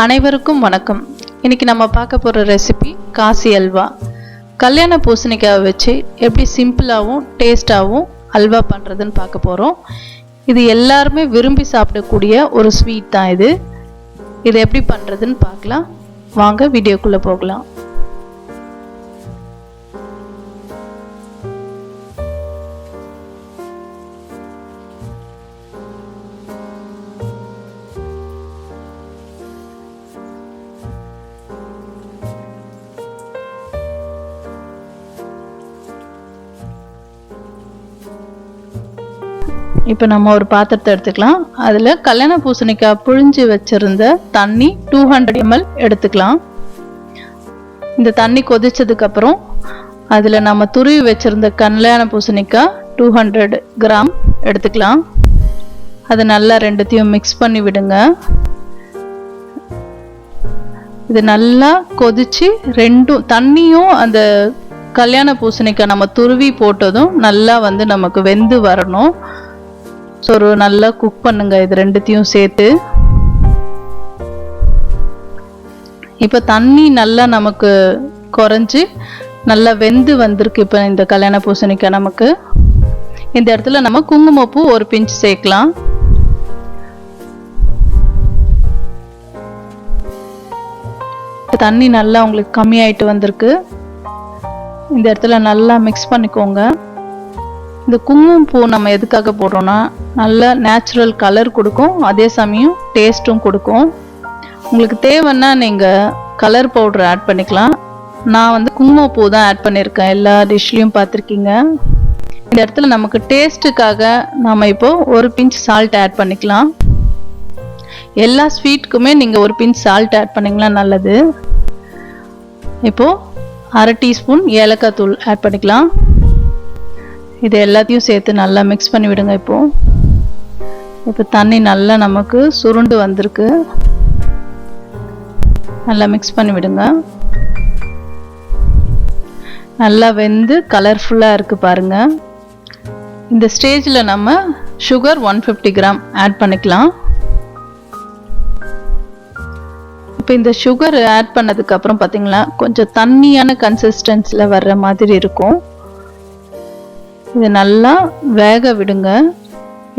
அனைவருக்கும் வணக்கம். இன்னைக்கு நம்ம பார்க்க போகிற ரெசிபி காசி அல்வா. கல்யாண பூசணிக்காவை வச்சு எப்படி சிம்பிளாகவும் டேஸ்டாகவும் அல்வா பண்ணுறதுன்னு பார்க்க போகிறோம். இது எல்லாருமே விரும்பி சாப்பிடக்கூடிய ஒரு ஸ்வீட் தான் இது. இதை எப்படி பண்ணுறதுன்னு பார்க்கலாம். வாங்க வீடியோக்குள்ளே போகலாம். இப்போ நம்ம ஒரு பாத்திரத்தை எடுத்துக்கலாம். அதில் கல்யாண பூசணிக்காய் புழிஞ்சு வச்சிருந்த தண்ணி 200 ml எடுத்துக்கலாம். இந்த தண்ணி கொதிச்சதுக்கப்புறம் அதில் நம்ம துருவி வச்சிருந்த கல்யாண பூசணிக்காய் 200 கிராம் எடுத்துக்கலாம். அதை நல்லா ரெண்டுத்தையும் மிக்ஸ் பண்ணி விடுங்க. இது நல்லா கொதிச்சு ரெண்டும் தண்ணியும் அந்த கல்யாண பூசணிக்காய் நம்ம துருவி போட்டதும் நல்லா நமக்கு வெந்து வரணும். ஸோ ஒரு நல்லா குக் பண்ணுங்க இது ரெண்டுத்தையும் சேர்த்து. இப்போ தண்ணி நல்லா நமக்கு குறைஞ்சி நல்லா வெந்து வந்திருக்கு. இப்போ இந்த கல்யாண பூசணிக்காய் நமக்கு இந்த இடத்துல நம்ம குங்குமப்பூ ஒரு பிஞ்ச் சேர்க்கலாம். தண்ணி நல்லா உங்களுக்கு கம்மியாயிட்டு வந்திருக்கு. இந்த இடத்துல நல்லா மிக்ஸ் பண்ணிக்கோங்க. இந்த குங்குமப்பூ நம்ம எதுக்காக போடுறோம்னா நல்ல நேச்சுரல் கலர் கொடுக்கும், அதே சமயம் டேஸ்ட்டும் கொடுக்கும். உங்களுக்கு தேவைன்னா நீங்கள் கலர் பவுடர் ஆட் பண்ணிக்கலாம். நான் குங்குமப்பூ தான் ஆட் பண்ணியிருக்கேன். எல்லா டிஷ்லையும் பார்த்துருக்கீங்க. இந்த இடத்துல நமக்கு டேஸ்ட்டுக்காக நம்ம இப்போ ஒரு பிஞ்ச் சால்ட் ஆட் பண்ணிக்கலாம். எல்லா ஸ்வீட்டுக்குமே நீங்கள் ஒரு பிஞ்ச் சால்ட் ஆட் பண்ணிங்கன்னா நல்லது. இப்போது 1/2 டீஸ்பூன் ஏலக்காய் தூள் ஆட் பண்ணிக்கலாம். இது எல்லாத்தையும் சேர்த்து நல்லா மிக்ஸ் பண்ணி விடுங்க. இப்போ தண்ணி நல்லா நமக்கு சுருண்டு வந்திருக்கு. நல்லா மிக்ஸ் பண்ணி விடுங்க. நல்லா வெந்து கலர்ஃபுல்லாக இருக்குது பாருங்க. இந்த ஸ்டேஜில் நம்ம சுகர் 150 கிராம் ஆட் பண்ணிக்கலாம். இப்போ இந்த சுகர் ஆட் பண்ணதுக்கப்புறம் பார்த்தீங்களா கொஞ்சம் தண்ணியான கன்சிஸ்டன்சியில் வர்ற மாதிரி இருக்கும். இதை நல்லா வேக விடுங்க.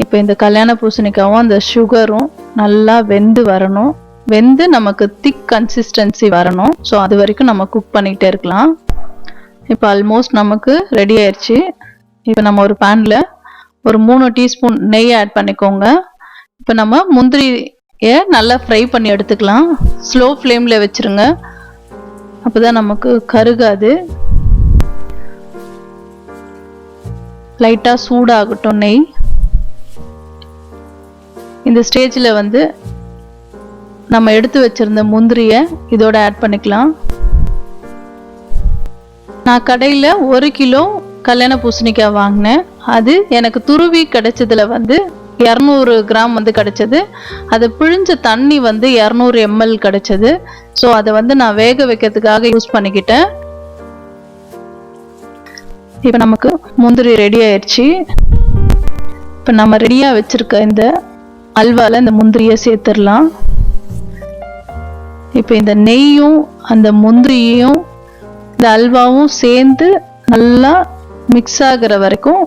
இப்போ இந்த கல்யாண பூசணிக்காவும் அந்த சுகரும் நல்லா வெந்து வரணும். வெந்து நமக்கு திக் கன்சிஸ்டன்சி வரணும். ஸோ அது வரைக்கும் நம்ம குக் பண்ணிகிட்டே இருக்கலாம். இப்போ ஆல்மோஸ்ட் நமக்கு ரெடி ஆயிடுச்சு. இப்போ நம்ம ஒரு பேனில் ஒரு 3 டீஸ்பூன் நெய் ஆட் பண்ணிக்கோங்க. இப்போ நம்ம முந்திரியை நல்லா ஃப்ரை பண்ணி எடுத்துக்கலாம். ஸ்லோ ஃப்ளேமில் வச்சுருங்க, அப்போ தான் நமக்கு கருகாது. லைட்டாக சூடாகட்டும் நெய். இந்த ஸ்டேஜில் நம்ம எடுத்து வச்சிருந்த முந்திரியை இதோட ஆட் பண்ணிக்கலாம். நான் கடையில் 1 கிலோ கல்யாண பூசணிக்காய் வாங்கினேன். அது எனக்கு துருவி கிடைச்சதுல 200 கிராம் கிடைச்சது. அது பிழிஞ்ச தண்ணி 200 ml கிடைச்சது. ஸோ அதை நான் வேக வைக்கிறதுக்காக யூஸ் பண்ணிக்கிட்டேன். இப்போ நமக்கு முந்திரி ரெடி ஆயிடுச்சு. இப்போ நம்ம ரெடியாக வச்சுருக்க இந்த அல்வாவில் இந்த முந்திரியை சேர்த்துடலாம். இப்போ இந்த நெய்யும் அந்த முந்திரியும் இந்த அல்வாவும் சேர்ந்து நல்லா மிக்ஸ் ஆகிற வரைக்கும்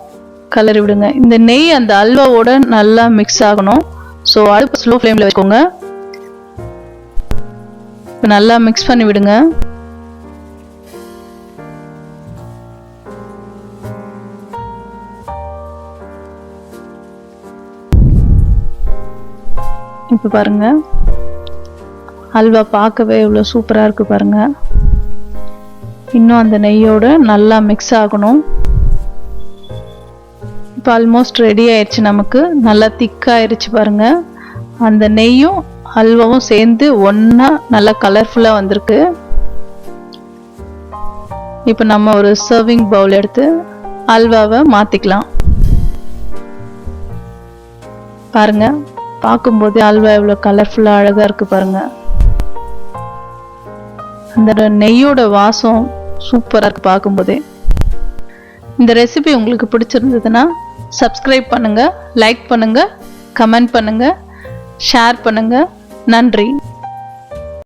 கலரி விடுங்க. இந்த நெய் அந்த அல்வாவோட நல்லா மிக்ஸ் ஆகணும். ஸோ அடுப்பு ஸ்லோ ஃப்ளேமில் வச்சுக்கோங்க. இப்போ நல்லா மிக்ஸ் பண்ணி விடுங்க. இப்போ பாருங்க அல்வா பார்க்கவே இவ்வளோ சூப்பராக இருக்குது பாருங்க. இன்னும் அந்த நெய்யோட நல்லா மிக்ஸ் ஆகணும். இப்போ ஆல்மோஸ்ட் ரெடி ஆயிடுச்சு. நமக்கு நல்லா திக்காயிருச்சு பாருங்க. அந்த நெய்யும் அல்வாவும் சேர்ந்து ஒன்றா நல்லா கலர்ஃபுல்லாக வந்திருக்கு. இப்போ நம்ம ஒரு சர்விங் பவுல் எடுத்து அல்வாவை மாற்றிக்கலாம். பாருங்க, பார்க்கும்போது அல்வா எவ்வளோ கலர்ஃபுல்லாக அழகாக இருக்குது பாருங்கள். அந்த நெய்யோட வாசம் சூப்பராக இருக்குது பார்க்கும்போதே. இந்த ரெசிபி உங்களுக்கு பிடிச்சிருந்ததுன்னா சப்ஸ்கிரைப் பண்ணுங்கள், லைக் பண்ணுங்கள், கமெண்ட் பண்ணுங்கள், ஷேர் பண்ணுங்கள். நன்றி.